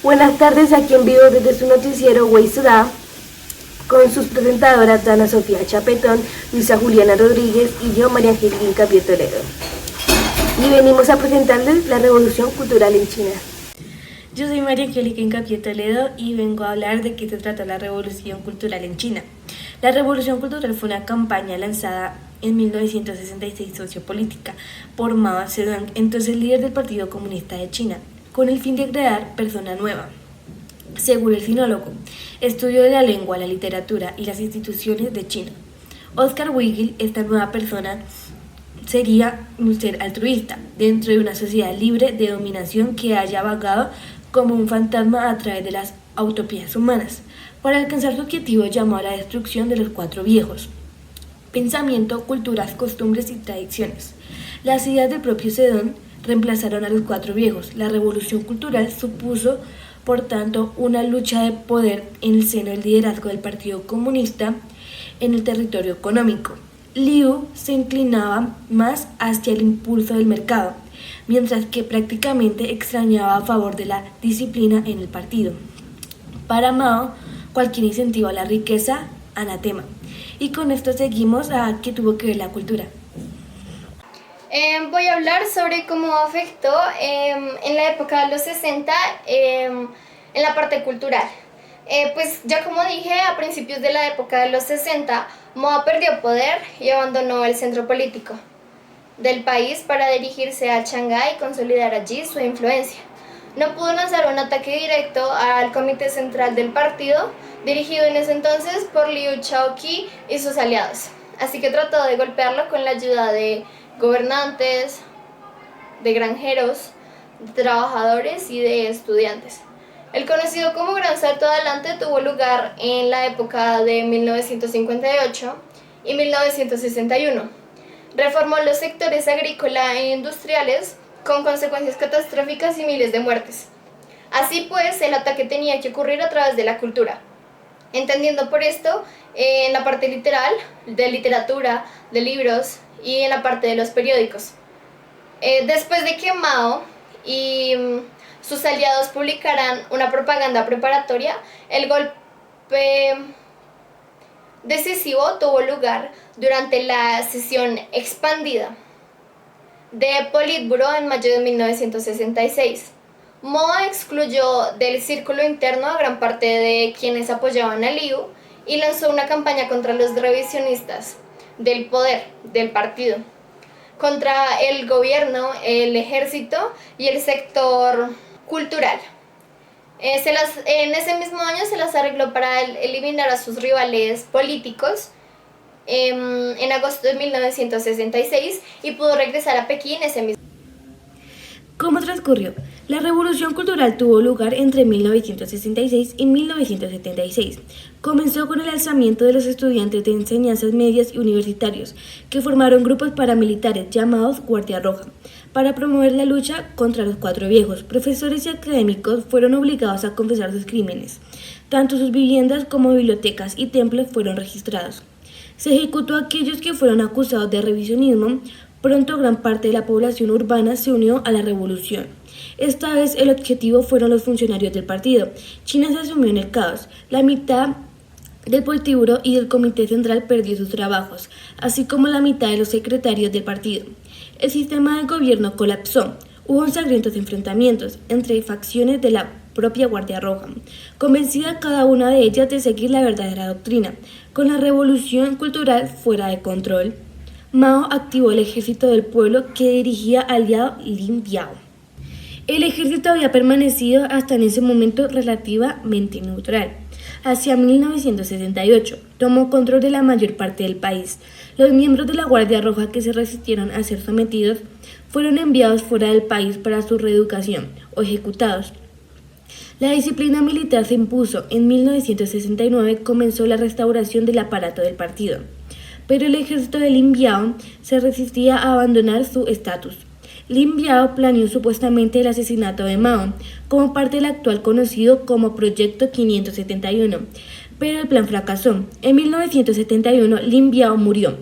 Buenas tardes, aquí en vivo desde su noticiero Weisudá, con sus presentadoras Dana Sofía Chapetón, Luisa Juliana Rodríguez y yo, María Angélica Pie Toledo. Y venimos a presentarles la revolución cultural en China. Yo soy María Angélica Incapié Toledo y vengo a hablar de qué se trata la Revolución Cultural en China. La Revolución Cultural fue una campaña lanzada en 1966 sociopolítica por Mao Zedong, entonces líder del Partido Comunista de China, con el fin de crear persona nueva. Según el sinólogo, estudio de la lengua, la literatura y las instituciones de China. Oscar Wilde, esta nueva persona, sería un ser altruista dentro de una sociedad libre de dominación que haya vagado como un fantasma a través de las utopías humanas. Para alcanzar su objetivo llamó a la destrucción de los cuatro viejos: pensamiento, culturas, costumbres y tradiciones. Las ideas del propio Zedong reemplazaron a los cuatro viejos. La revolución cultural supuso, por tanto, una lucha de poder en el seno del liderazgo del Partido Comunista en el territorio económico. Liu se inclinaba más hacia el impulso del mercado, mientras que prácticamente extrañaba a favor de la disciplina en el partido. Para Mao, cualquier incentivo a la riqueza, anatema. Y con esto seguimos a qué tuvo que ver la cultura. Voy a hablar sobre cómo afectó en la época de los 60 en la parte cultural. Pues ya como dije, a principios de la época de los 60, Mao perdió poder y abandonó el centro político del país para dirigirse a Shanghái y consolidar allí su influencia. No pudo lanzar un ataque directo al comité central del partido, dirigido en ese entonces por Liu Shaoqi y sus aliados. Así que trató de golpearlo con la ayuda de gobernantes, de granjeros, de trabajadores y de estudiantes. El conocido como Gran Salto Adelante tuvo lugar en la época de 1958 y 1961. Reformó los sectores agrícola e industriales con consecuencias catastróficas y miles de muertes. Así pues, el ataque tenía que ocurrir a través de la cultura, entendiendo por esto en la parte literal, de literatura, de libros y en la parte de los periódicos. Después de que Mao y sus aliados publicaran una propaganda preparatoria, el golpe decisivo tuvo lugar durante la sesión expandida de Politburo en mayo de 1966. Mao excluyó del círculo interno a gran parte de quienes apoyaban a Liu y lanzó una campaña contra los revisionistas del poder del partido, contra el gobierno, el ejército y el sector cultural. En ese mismo año se las arregló para eliminar a sus rivales políticos en agosto de 1966 y pudo regresar a Pekín ese mismo año. ¿Cómo transcurrió? La Revolución Cultural tuvo lugar entre 1966 y 1976. Comenzó con el alzamiento de los estudiantes de enseñanzas medias y universitarios, que formaron grupos paramilitares llamados Guardia Roja, para promover la lucha contra los cuatro viejos. Profesores y académicos fueron obligados a confesar sus crímenes. Tanto sus viviendas como bibliotecas y templos fueron registrados. Se ejecutó a aquellos que fueron acusados de revisionismo. Pronto gran parte de la población urbana se unió a la revolución. Esta vez el objetivo fueron los funcionarios del partido. China se sumió en el caos. La mitad del Politburo y del Comité Central perdió sus trabajos, así como la mitad de los secretarios del partido. El sistema de gobierno colapsó. Hubo sangrientos enfrentamientos entre facciones de la propia Guardia Roja, convencida cada una de ellas de seguir la verdadera doctrina. Con la revolución cultural fuera de control, Mao activó el ejército del pueblo que dirigía aliado Lin Biao. El ejército había permanecido hasta en ese momento relativamente neutral. Hacia 1968 tomó control de la mayor parte del país. Los miembros de la Guardia Roja que se resistieron a ser sometidos fueron enviados fuera del país para su reeducación o ejecutados. La disciplina militar se impuso. En 1969 comenzó la restauración del aparato del partido, pero el ejército de Lin Biao se resistía a abandonar su estatus. Lin Biao planeó supuestamente el asesinato de Mao como parte del actual conocido como Proyecto 571, pero el plan fracasó. En 1971 Lin Biao murió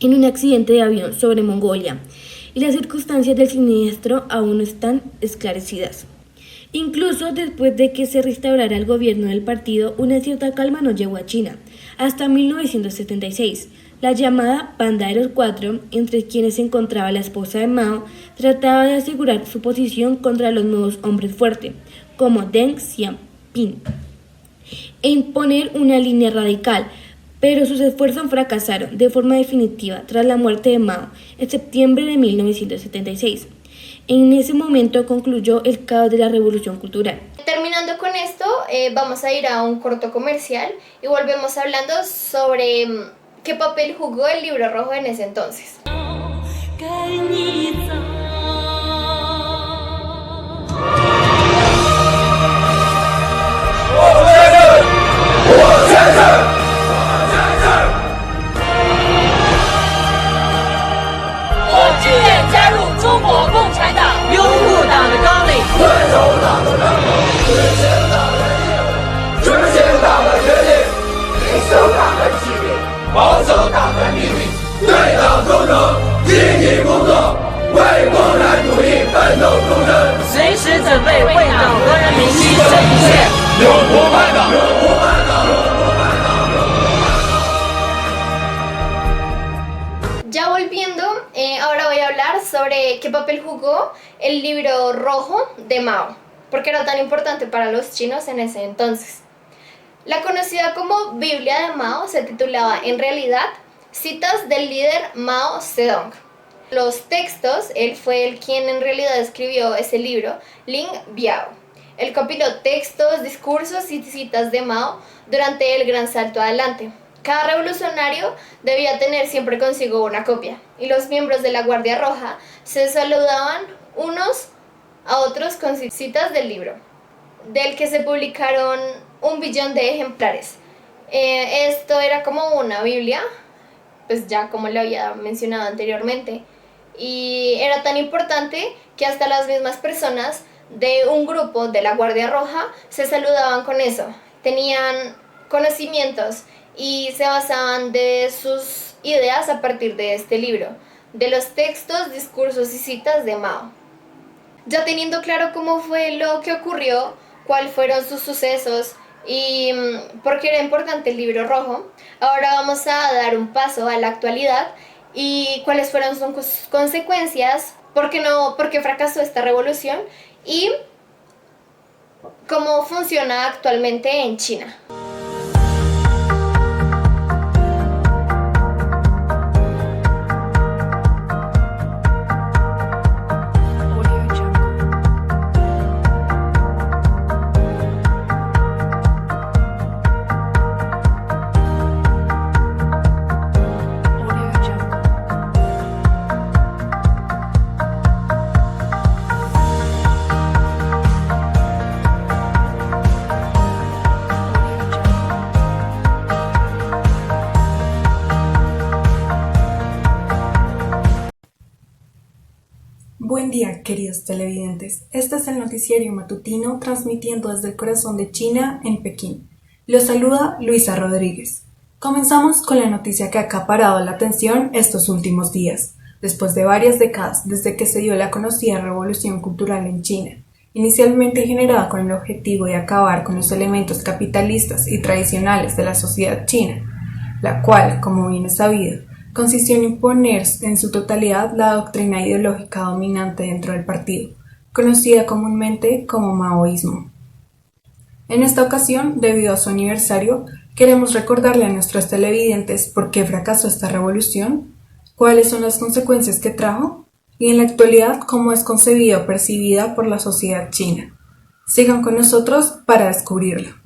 en un accidente de avión sobre Mongolia y las circunstancias del siniestro aún no están esclarecidas. Incluso después de que se restaurara el gobierno del partido, una cierta calma no llegó a China. Hasta 1976, la llamada Banda de los Cuatro, entre quienes se encontraba la esposa de Mao, trataba de asegurar su posición contra los nuevos hombres fuertes, como Deng Xiaoping, e imponer una línea radical, pero sus esfuerzos fracasaron de forma definitiva tras la muerte de Mao en septiembre de 1976. En ese momento concluyó el caos de la Revolución Cultural. Terminando con esto, vamos a ir a un corto comercial y volvemos hablando sobre qué papel jugó el Libro Rojo en ese entonces. Ya volviendo, ahora voy a hablar sobre qué papel jugó el Libro Rojo de Mao, porque era tan importante para los chinos en ese entonces. La conocida como Biblia de Mao se titulaba en realidad Citas del líder Mao Zedong. Los textos, él fue el quien en realidad escribió ese libro, Lin Biao. Él compiló textos, discursos y citas de Mao durante el Gran Salto Adelante. Cada revolucionario debía tener siempre consigo una copia, y los miembros de la Guardia Roja se saludaban unos a otros con citas del libro, del que se publicaron 1 billón de ejemplares. Esto era como una Biblia, pues ya como lo había mencionado anteriormente, y era tan importante que hasta las mismas personas de un grupo de la Guardia Roja se saludaban con eso. Tenían conocimientos y se basaban de sus ideas a partir de este libro, de los textos, discursos y citas de Mao. Ya teniendo claro cómo fue lo que ocurrió, cuáles fueron sus sucesos y por qué era importante el Libro Rojo, ahora vamos a dar un paso a la actualidad y cuáles fueron sus consecuencias, por qué fracasó esta revolución y cómo funciona actualmente en China. Buen día, queridos televidentes. Este es el noticiario matutino transmitiendo desde el corazón de China, en Pekín. Los saluda Luisa Rodríguez. Comenzamos con la noticia que ha acaparado la atención estos últimos días, después de varias décadas desde que se dio la conocida revolución cultural en China, inicialmente generada con el objetivo de acabar con los elementos capitalistas y tradicionales de la sociedad china, la cual, como bien es sabido, consistió en imponer en su totalidad la doctrina ideológica dominante dentro del partido, conocida comúnmente como maoísmo. En esta ocasión, debido a su aniversario, queremos recordarle a nuestros televidentes por qué fracasó esta revolución, cuáles son las consecuencias que trajo y en la actualidad cómo es concebida o percibida por la sociedad china. Sigan con nosotros para descubrirlo.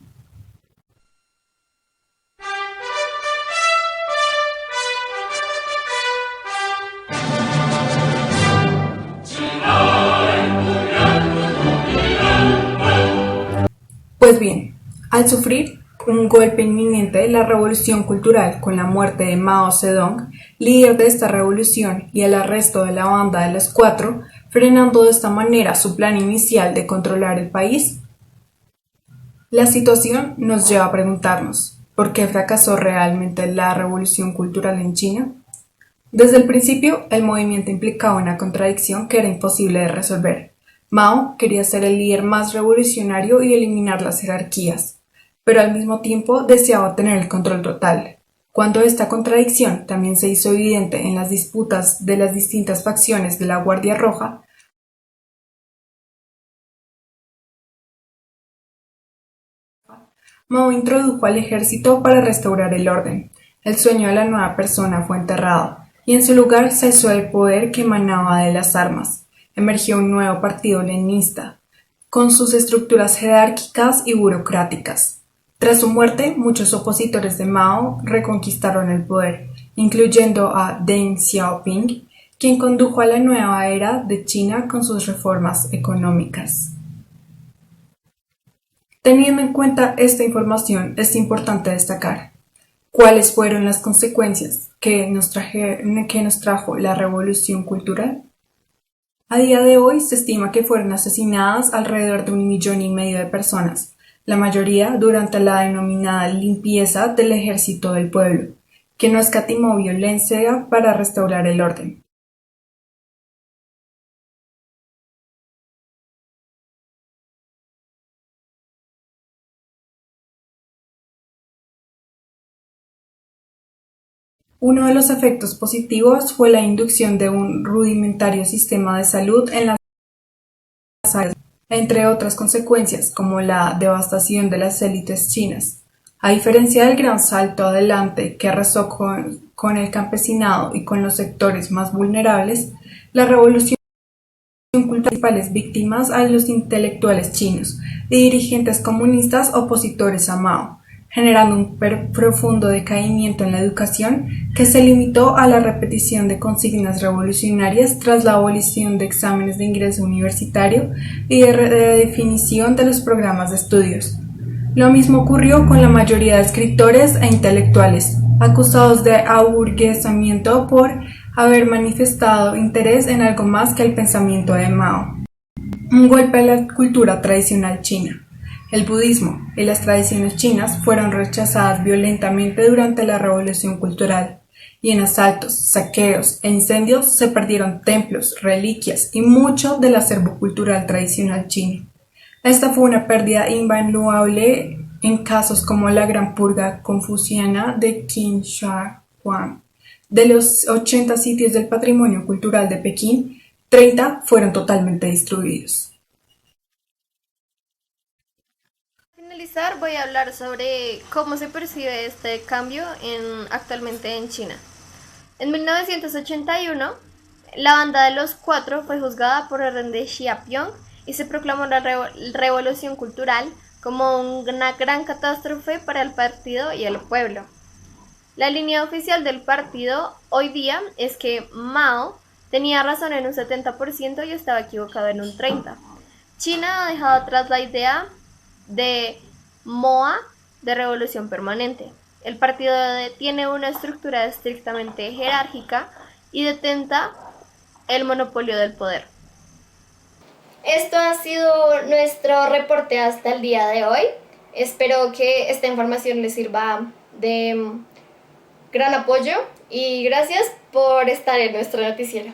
Pues bien, al sufrir un golpe inminente de la revolución cultural con la muerte de Mao Zedong, líder de esta revolución, y el arresto de la Banda de los Cuatro, frenando de esta manera su plan inicial de controlar el país, la situación nos lleva a preguntarnos, ¿por qué fracasó realmente la revolución cultural en China? Desde el principio, el movimiento implicaba una contradicción que era imposible de resolver. Mao quería ser el líder más revolucionario y eliminar las jerarquías, pero al mismo tiempo deseaba tener el control total. Cuando esta contradicción también se hizo evidente en las disputas de las distintas facciones de la Guardia Roja, Mao introdujo al ejército para restaurar el orden. El sueño de la nueva persona fue enterrado, y en su lugar se alzó el poder que emanaba de las armas. Emergió un nuevo partido leninista, con sus estructuras jerárquicas y burocráticas. Tras su muerte, muchos opositores de Mao reconquistaron el poder, incluyendo a Deng Xiaoping, quien condujo a la nueva era de China con sus reformas económicas. Teniendo en cuenta esta información, es importante destacar cuáles fueron las consecuencias que nos trajo la revolución cultural. A día de hoy se estima que fueron asesinadas alrededor de 1,5 millones de personas, la mayoría durante la denominada limpieza del ejército del pueblo, que no escatimó violencia para restaurar el orden. Uno de los efectos positivos fue la inducción de un rudimentario sistema de salud en las áreas, entre otras consecuencias como la devastación de las élites chinas. A diferencia del gran salto adelante que arrasó con el campesinado y con los sectores más vulnerables, la revolución cultural principales víctimas a los intelectuales chinos y dirigentes comunistas opositores a Mao, generando un profundo decaimiento en la educación que se limitó a la repetición de consignas revolucionarias tras la abolición de exámenes de ingreso universitario y de redefinición de los programas de estudios. Lo mismo ocurrió con la mayoría de escritores e intelectuales, acusados de aburguesamiento por haber manifestado interés en algo más que el pensamiento de Mao. Un golpe a la cultura tradicional china. El budismo y las tradiciones chinas fueron rechazadas violentamente durante la Revolución Cultural, y en asaltos, saqueos e incendios se perdieron templos, reliquias y mucho del acervo cultural tradicional chino. Esta fue una pérdida invaluable en casos como la Gran Purga Confuciana de Qin Shi Huang. De los 80 sitios del patrimonio cultural de Pekín, 30 fueron totalmente destruidos. Voy a hablar sobre cómo se percibe este cambio actualmente en China. En 1981, la banda de los Cuatro fue juzgada por orden de Xiaoping y se proclamó la revolución cultural como una gran catástrofe para el partido y el pueblo. La línea oficial del partido hoy día es que Mao tenía razón en un 70% y estaba equivocado en un 30%. China ha dejado atrás la idea de MOA de revolución permanente. El partido tiene una estructura estrictamente jerárquica y detenta el monopolio del poder. Esto ha sido nuestro reporte hasta el día de hoy. Espero que esta información les sirva de gran apoyo y gracias por estar en nuestro noticiero.